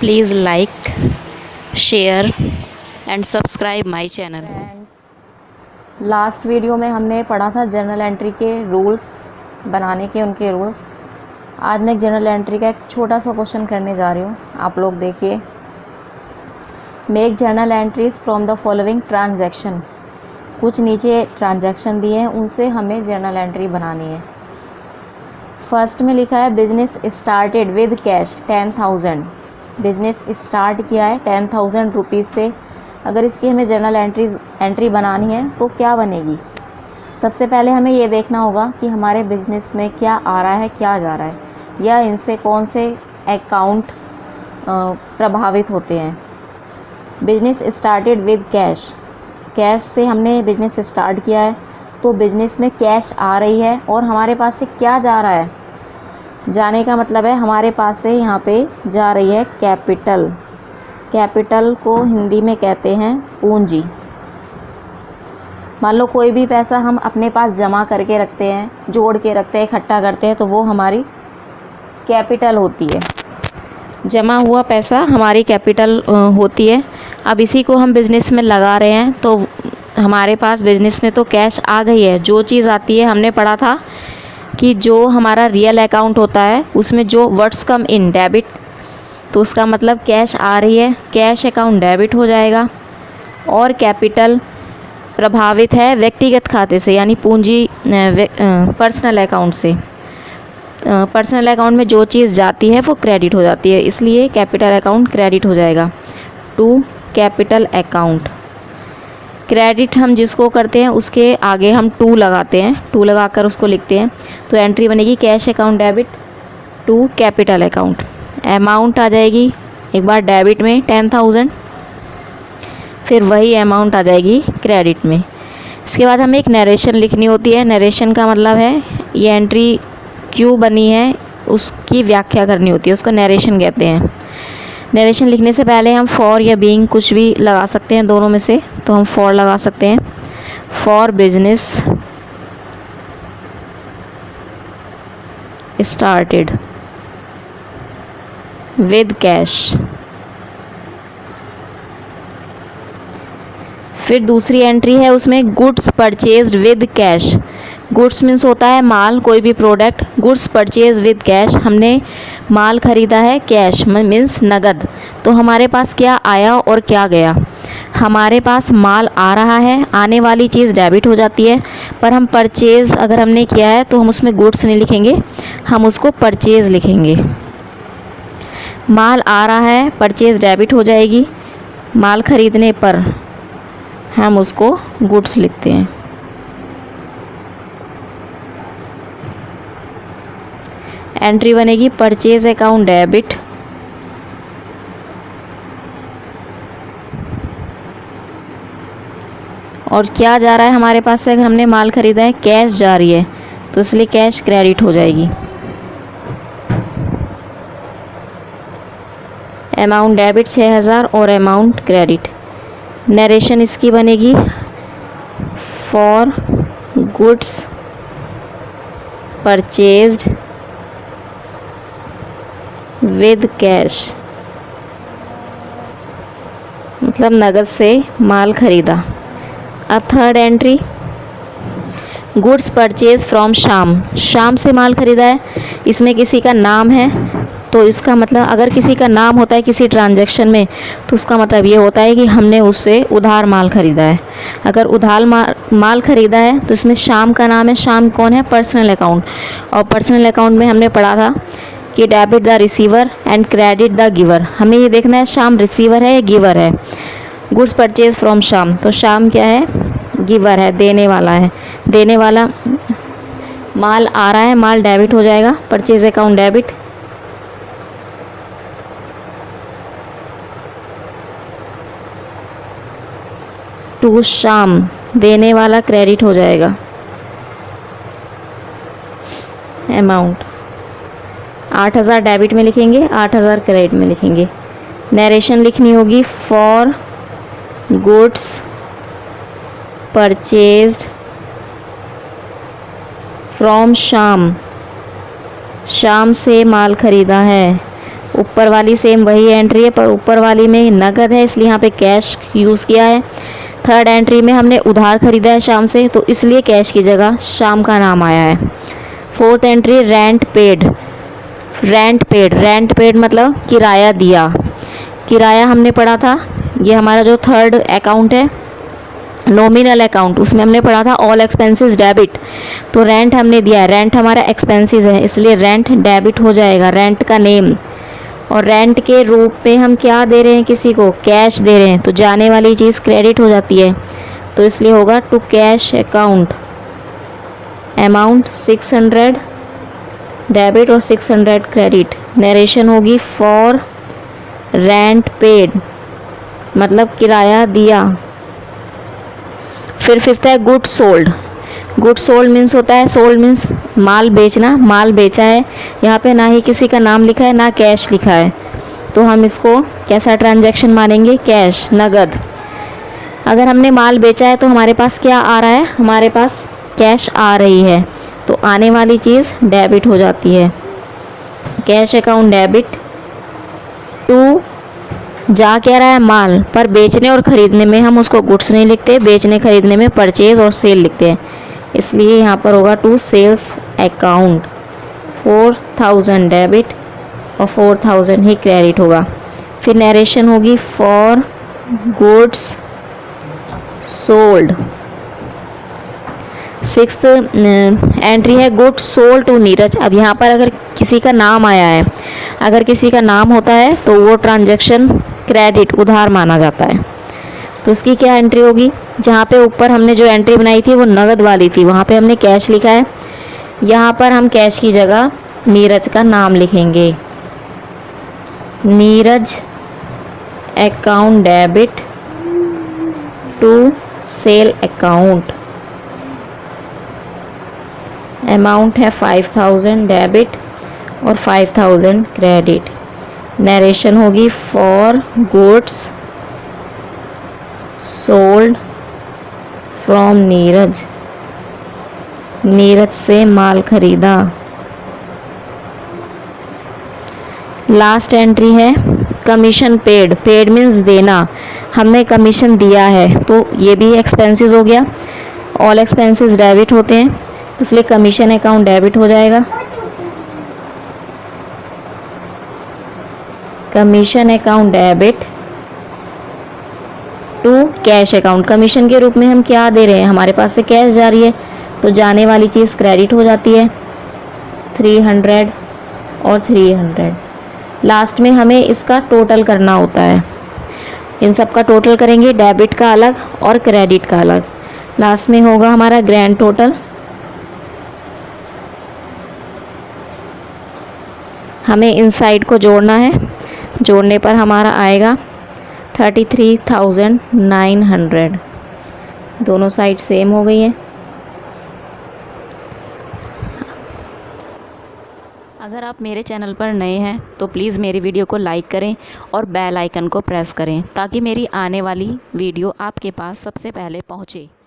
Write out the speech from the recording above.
Please like, share and subscribe my channel. Last video में हमने पढ़ा था जर्नल एंट्री के रूल्स बनाने के, उनके रूल्स। आज मैं एक जर्नल एंट्री का एक छोटा सा क्वेश्चन करने जा रही हूँ। आप लोग देखिए, make journal entries from the following transaction. कुछ नीचे ट्रांजैक्शन दिए हैं, उनसे हमें जर्नल एंट्री बनानी है। फर्स्ट में लिखा है business started with cash 10,000। Business start किया है 10,000 रुपीज़ से। अगर इसकी हमें जर्नल एंट्री बनानी है तो क्या बनेगी? सबसे पहले हमें ये देखना होगा कि हमारे बिजनेस में क्या आ रहा है, क्या जा रहा है, या इनसे कौन से अकाउंट प्रभावित होते हैं। Business started with cash, cash से हमने बिजनेस स्टार्ट किया है तो बिजनेस में कैश आ रही है और हमारे पास से क्या जा रहा है? जाने का मतलब है हमारे पास से यहाँ पे जा रही है कैपिटल। कैपिटल को हिंदी में कहते हैं पूंजी। मान लो कोई भी पैसा हम अपने पास जमा करके रखते हैं, जोड़ के रखते हैं, इकट्ठा करते हैं, तो वो हमारी कैपिटल होती है। जमा हुआ पैसा हमारी कैपिटल होती है। अब इसी को हम बिज़नेस में लगा रहे हैं तो हमारे पास बिज़नेस में तो कैश आ गई है। जो चीज़ आती है, हमने पढ़ा था कि जो हमारा रियल अकाउंट होता है उसमें जो वर्ड्स कम इन डेबिट, तो उसका मतलब कैश आ रही है, कैश अकाउंट डेबिट हो जाएगा। और कैपिटल प्रभावित है व्यक्तिगत खाते से, यानी पूंजी पर्सनल अकाउंट से। पर्सनल अकाउंट में जो चीज़ जाती है वो क्रेडिट हो जाती है, इसलिए कैपिटल अकाउंट क्रेडिट हो जाएगा टू कैपिटल अकाउंट। क्रेडिट हम जिसको करते हैं उसके आगे हम टू लगाते हैं, टू लगाकर उसको लिखते हैं, तो एंट्री बनेगी cash account debit to capital account. Amount आ जाएगी एक बार डेबिट में 10,000, फिर वही अमाउंट आ जाएगी क्रेडिट में। इसके बाद हमें एक नरेशन लिखनी होती है। नरेशन का मतलब है ये एंट्री क्यों बनी है उसकी व्याख्या करनी होती है, उसको नरेशन कहते हैं। नरेशन लिखने से पहले हम फॉर या बीइंग कुछ भी लगा सकते हैं, दोनों में से, तो हम फॉर लगा सकते हैं। For business started with cash. फिर दूसरी एंट्री है, उसमें goods purchased with cash. Goods means होता है माल, कोई भी product. Goods purchase with cash, हमने माल खरीदा है कैश मीन्स नगद। तो हमारे पास क्या आया और क्या गया? हमारे पास माल आ रहा है, आने वाली चीज़ डेबिट हो जाती है, पर हम परचेज़ अगर हमने किया है तो हम उसमें गुड्स नहीं लिखेंगे, हम उसको परचेज़ लिखेंगे। माल आ रहा है, परचेज़ डेबिट हो जाएगी, माल खरीदने पर हम उसको गुड्स लिखते हैं। एंट्री बनेगी परचेज अकाउंट डेबिट और क्या जा रहा है हमारे पास से? अगर हमने माल खरीदा है, कैश जा रही है, तो इसलिए कैश क्रेडिट हो जाएगी। अमाउंट डेबिट 6,000 और अमाउंट क्रेडिट। नरेशन इसकी बनेगी for goods purchased with cash, मतलब नगद से माल खरीदा। अब third entry, goods purchase from शाम। शाम से माल खरीदा है, इसमें किसी का नाम है, तो इसका मतलब अगर किसी का नाम होता है किसी ट्रांजैक्शन में तो उसका मतलब ये होता है कि हमने उससे उधार माल खरीदा है। अगर उधार माल खरीदा है तो इसमें शाम का नाम है। शाम कौन है? Personal account. और पर्सनल अकाउंट में हमने पढ़ा था कि debit the receiver and credit the giver. हमें ये देखना है शाम रिसीवर है या गिवर है। गुड्स परचेज फ्रॉम शाम, तो शाम क्या है? गिवर है, देने वाला है। देने वाला माल आ रहा है, माल डेबिट हो जाएगा, परचेज अकाउंट डेबिट। टू शाम, देने वाला क्रेडिट हो जाएगा। अमाउंट 8,000 डेबिट में लिखेंगे, 8,000 क्रेडिट में लिखेंगे। नरेशन लिखनी होगी फॉर गुड्स परचेज्ड फ्रॉम शाम। शाम से माल खरीदा है ऊपर वाली सेम वही एंट्री है, पर ऊपर वाली में नगद है इसलिए यहाँ पे कैश यूज़ किया है। थर्ड एंट्री में हमने उधार खरीदा है शाम से, तो इसलिए कैश की जगह शाम का नाम आया है। Fourth entry rent paid. Rent paid मतलब किराया दिया। किराया हमने पढ़ा था, ये हमारा जो थर्ड अकाउंट है नॉमिनल अकाउंट, उसमें हमने पढ़ा था ऑल एक्सपेंसेस डेबिट। तो रेंट हमने दिया है, रेंट हमारा एक्सपेंसेस है इसलिए रेंट डेबिट हो जाएगा, रेंट का नेम। और रेंट के रूप में हम क्या दे रहे हैं, किसी को कैश दे रहे हैं, तो जाने वाली चीज़ क्रेडिट हो जाती है, तो इसलिए होगा to cash account. Amount 600 debit और 600 क्रेडिट। नरेशन होगी फॉर रेंट पेड मतलब किराया दिया। फिर फिफ्थ है good sold. Good sold means होता है, सोल्ड मीन्स माल बेचना, माल बेचा है। यहाँ पे ना ही किसी का नाम लिखा है ना कैश लिखा है, तो हम इसको कैसा ट्रांजैक्शन मानेंगे, कैश, नगद। अगर हमने माल बेचा है तो हमारे पास क्या आ रहा है, हमारे पास कैश आ रही है, तो आने वाली चीज़ डेबिट हो जाती है। कैश अकाउंट डेबिट टू जा कह रहा है माल, पर बेचने और ख़रीदने में हम उसको गुड्स नहीं लिखते, बेचने खरीदने में परचेज और सेल लिखते हैं, इसलिए यहाँ पर होगा टू सेल्स अकाउंट। 4000 डेबिट और 4000 ही क्रेडिट होगा। फिर नरेशन होगी for goods sold. Sixth entry है गुड्स सोल्ड टू नीरज। अब यहाँ पर अगर किसी का नाम आया है, अगर किसी का नाम होता है तो वो ट्रांजैक्शन क्रेडिट उधार माना जाता है, तो उसकी क्या एंट्री होगी, जहाँ पे ऊपर हमने जो एंट्री बनाई थी वो नगद वाली थी, वहाँ पे हमने कैश लिखा है, यहाँ पर हम कैश की जगह नीरज का नाम लिखेंगे। Neeraj account debit to sale account. Amount है 5000 डेबिट और 5000 क्रेडिट। नरेशन होगी for goods sold from Neeraj. Neeraj से माल खरीदा। लास्ट एंट्री है कमीशन पेड। पेड मीन्स देना, हमने कमीशन दिया है, तो ये भी एक्सपेंसेस हो गया। ऑल एक्सपेंसेस डेबिट होते हैं इसलिए कमीशन अकाउंट डेबिट हो जाएगा। Commission account debit to cash account. Commission के रूप में हम क्या दे रहे हैं, हमारे पास से कैश जा रही है, तो जाने वाली चीज़ क्रेडिट हो जाती है। 300 और 300। लास्ट में हमें इसका टोटल करना होता है, इन सब का टोटल करेंगे, डेबिट का अलग और क्रेडिट का अलग। लास्ट में होगा हमारा ग्रैंड टोटल। हमें इन साइड को जोड़ना है, जोड़ने पर हमारा आएगा 33,900। दोनों साइड सेम हो गई है। अगर आप मेरे चैनल पर नए हैं तो प्लीज़ मेरी वीडियो को लाइक करें और बेल आइकन को प्रेस करें ताकि मेरी आने वाली वीडियो आपके पास सबसे पहले पहुंचे।